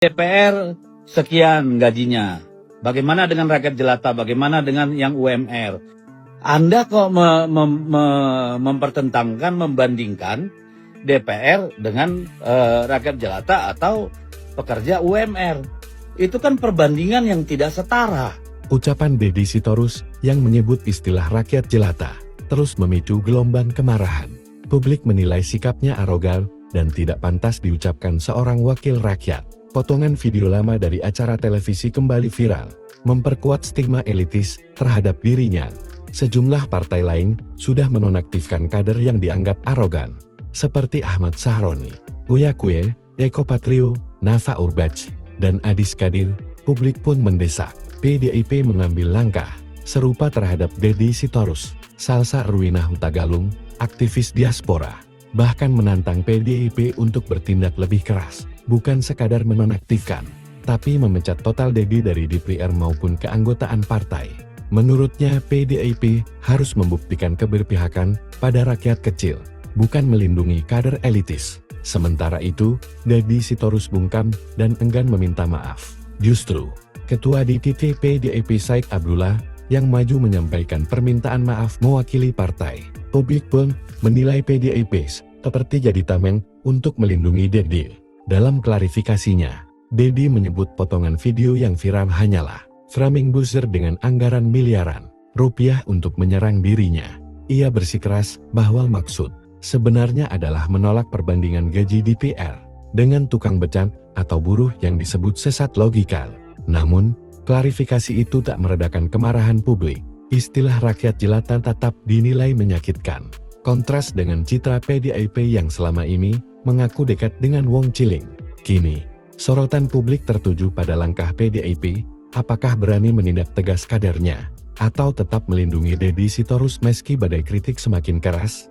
DPR sekian gajinya. Bagaimana dengan rakyat jelata? Bagaimana dengan yang UMR? Anda kok mempertentangkan, membandingkan DPR dengan rakyat jelata atau pekerja UMR? Itu kan perbandingan yang tidak setara. Ucapan Deddy Sitorus yang menyebut istilah rakyat jelata terus memicu gelombang kemarahan. Publik menilai sikapnya arogan dan tidak pantas diucapkan seorang wakil rakyat. Potongan video lama dari acara televisi kembali viral, memperkuat stigma elitis terhadap dirinya. Sejumlah partai lain sudah menonaktifkan kader yang dianggap arogan, seperti Ahmad Sahroni, Uya Kuye, Eko Patrio, Nafa Urbach, dan Adis Kadir. Publik pun mendesak PDIP mengambil langkah serupa terhadap Deddy Sitorus. Salsa Erwina Hutagalung, aktivis diaspora, bahkan menantang PDIP untuk bertindak lebih keras, bukan sekadar menonaktifkan, tapi memecat total Deddy dari DPR maupun keanggotaan partai. Menurutnya PDIP harus membuktikan keberpihakan pada rakyat kecil, bukan melindungi kader elitis. Sementara itu, Deddy Sitorus bungkam dan enggan meminta maaf. Justru, Ketua DPP PDIP Said Abdullah yang maju menyampaikan permintaan maaf mewakili partai. Publik pun menilai PDIP seperti jadi tameng untuk melindungi Deddy. Dalam klarifikasinya, Deddy menyebut potongan video yang viral hanyalah framing buzzer dengan anggaran miliaran rupiah untuk menyerang dirinya. Ia bersikeras bahwa maksud sebenarnya adalah menolak perbandingan gaji DPR dengan tukang becat atau buruh yang disebut sesat logikal. Namun, klarifikasi itu tak meredakan kemarahan publik. Istilah rakyat jelata tetap dinilai menyakitkan. Kontras dengan citra PDIP yang selama ini mengaku dekat dengan Wong Ciling. Kini, sorotan publik tertuju pada langkah PDIP, apakah berani menindak tegas kadernya, atau tetap melindungi Deddy Sitorus meski badai kritik semakin keras?